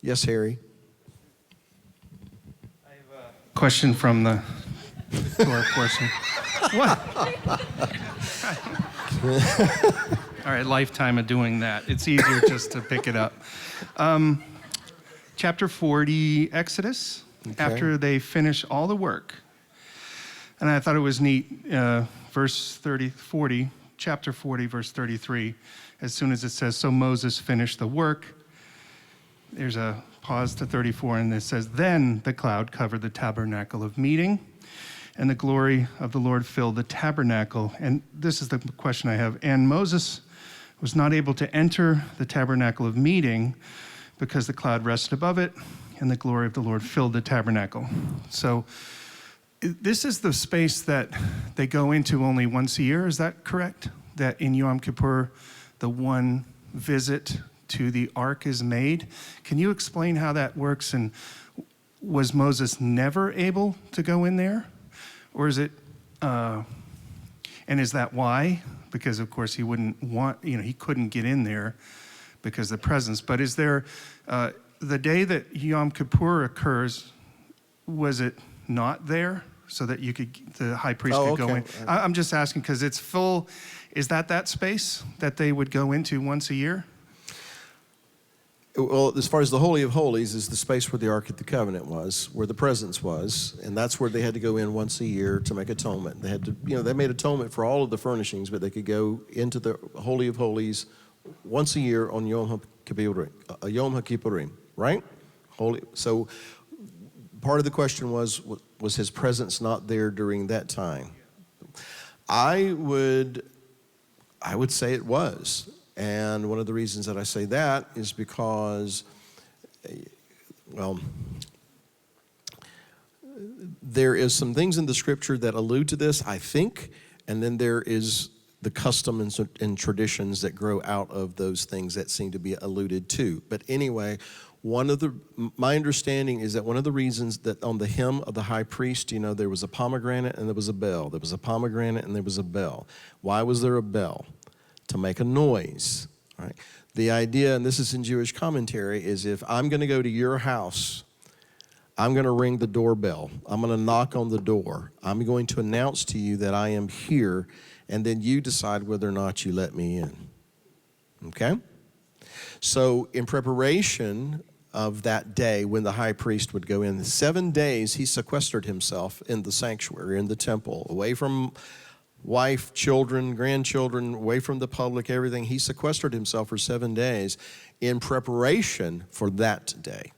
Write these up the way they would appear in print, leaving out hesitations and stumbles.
Yes, Harry. I have a question from the Torah portion. What? All right, lifetime of doing that. It's easier just to pick it up. Chapter 40, Exodus, after they finish all the work. And I thought it was neat, chapter 40, verse 33, as soon as it says, so Moses finished the work, there's a pause to 34, and it says, then the cloud covered the tabernacle of meeting, and the glory of the Lord filled the tabernacle. And this is the question I have. And Moses was not able to enter the tabernacle of meeting because the cloud rested above it, and the glory of the Lord filled the tabernacle. So this is the space that they go into only once a year, is that correct? That in Yom Kippur, the one visit to the ark is made. Can you explain how that works? And was Moses never able to go in there? Or is it, and is that why? Because of course he wouldn't want, he couldn't get in there because of the presence. But is there, the day that Yom Kippur occurs, was it not there so that the high priest could go in? I'm just asking because it's full. Is that space that they would go into once a year? Well, as far as the Holy of Holies is the space where the Ark of the Covenant was, where the presence was, and that's where they had to go in once a year to make atonement. They had to, they made atonement for all of the furnishings, but they could go into the Holy of Holies once a year on Yom HaKippurim, right? Holy. So part of the question was his presence not there during that time? I would say it was. And one of the reasons that I say that is because, well, there is some things in the scripture that allude to this, I think, and then there is the custom and traditions that grow out of those things that seem to be alluded to. But anyway, my understanding is that one of the reasons that on the hem of the high priest, there was a pomegranate and there was a bell. There was a pomegranate and there was a bell. Why was there a bell? To make a noise, right? The idea, and this is in Jewish commentary, is if I'm going to go to your house, I'm going to ring the doorbell. I'm going to knock on the door. I'm going to announce to you that I am here, and then you decide whether or not you let me in, okay? So in preparation of that day when the high priest would go in, 7 days he sequestered himself in the sanctuary, in the temple, away from wife, children, grandchildren, away from the public, everything. He sequestered himself for 7 days in preparation for that day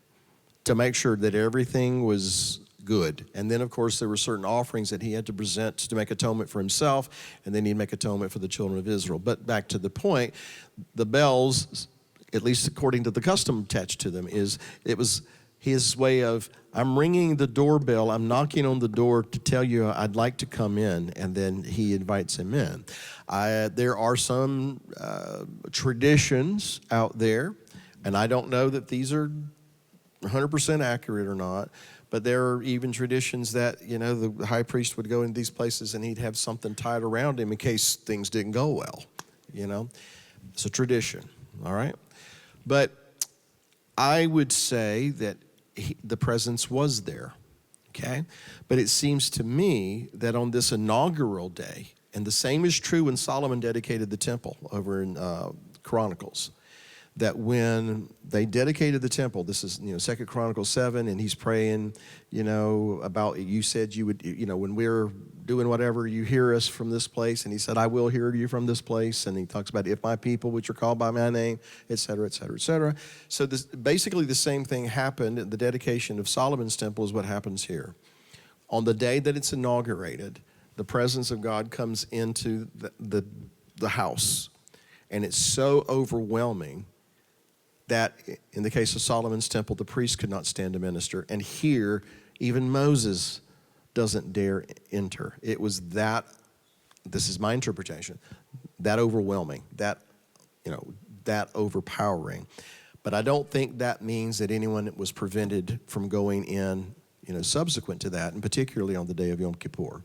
to make sure that everything was good. And then, of course, there were certain offerings that he had to present to make atonement for himself, and then he'd make atonement for the children of Israel. But back to the point, the bells, at least according to the custom attached to them, it was his way of, I'm ringing the doorbell, I'm knocking on the door to tell you I'd like to come in, and then he invites him in. There are some traditions out there, and I don't know that these are 100% accurate or not, but there are even traditions that, the high priest would go in these places and he'd have something tied around him in case things didn't go well, It's a tradition, all right? But I would say that the presence was there, okay? But it seems to me that on this inaugural day, and the same is true when Solomon dedicated the temple over in Chronicles, that when they dedicated the temple, this is, 2 Chronicles 7, and he's praying, about, you said you would, when we're doing whatever, you hear us from this place, and he said, I will hear you from this place, and he talks about if my people, which are called by my name, et cetera, et cetera, et cetera. So basically the same thing happened at the dedication of Solomon's temple is what happens here. On the day that it's inaugurated, the presence of God comes into the house, and it's so overwhelming that in the case of Solomon's temple, the priest could not stand to minister. And here, even Moses doesn't dare enter. It was that, this is my interpretation, that overwhelming, that overpowering. But I don't think that means that anyone was prevented from going in, subsequent to that, and particularly on the day of Yom Kippur,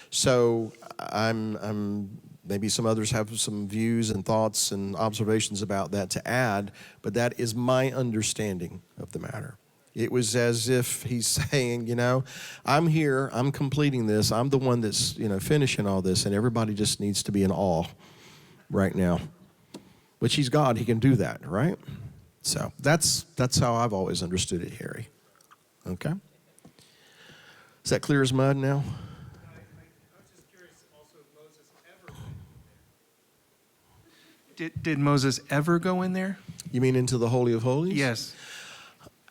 So I'm Maybe some others have some views and thoughts and observations about that to add, but that is my understanding of the matter. It was as if he's saying, I'm here, I'm completing this, I'm the one that's, finishing all this, and everybody just needs to be in awe right now. Which he's God, he can do that, right? So that's how I've always understood it, Harry. Okay? Is that clear as mud now? Did Moses ever go in there? You mean into the Holy of Holies? Yes.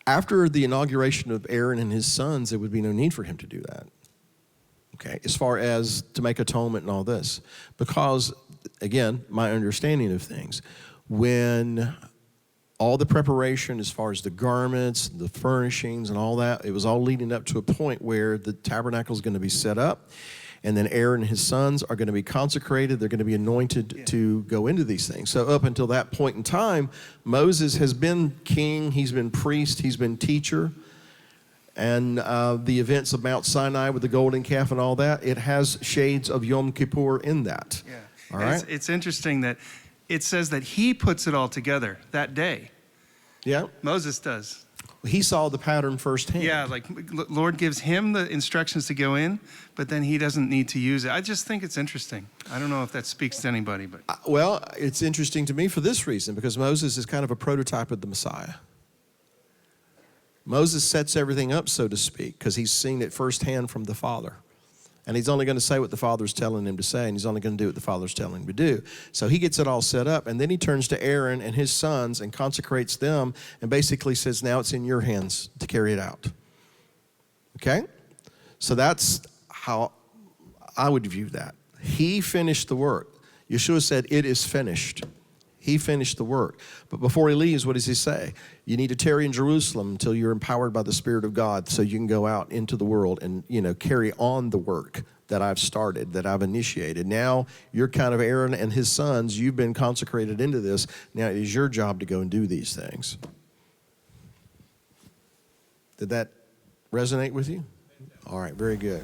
After the inauguration of Aaron and his sons, there would be no need for him to do that. Okay, as far as to make atonement and all this. Because, again, my understanding of things, when all the preparation as far as the garments, the furnishings and all that, it was all leading up to a point where the tabernacle is going to be set up, and then Aaron and his sons are going to be consecrated. They're going to be anointed to go into these things. So up until that point in time, Moses has been king, he's been priest, he's been teacher. And the events of Mount Sinai with the golden calf and all that, it has shades of Yom Kippur in that. Yeah. All right? It's interesting that it says that he puts it all together that day. Yeah. Moses does. He saw the pattern firsthand. Yeah, like Lord gives him the instructions to go in, but then he doesn't need to use it. I just think it's interesting. I don't know if that speaks to anybody, but Well, it's interesting to me for this reason, because Moses is kind of a prototype of the Messiah. Moses sets everything up, so to speak, because he's seen it firsthand from the Father. And he's only going to say what the Father's telling him to say, and he's only going to do what the Father's telling him to do. So he gets it all set up, and then he turns to Aaron and his sons and consecrates them and basically says, now it's in your hands to carry it out. Okay? So that's how I would view that. He finished the work. Yeshua said, it is finished. He finished the work. But before he leaves, what does he say? You need to tarry in Jerusalem until you're empowered by the Spirit of God so you can go out into the world and, carry on the work that I've started, that I've initiated. Now you're kind of Aaron and his sons. You've been consecrated into this. Now it is your job to go and do these things. Did that resonate with you? All right, very good.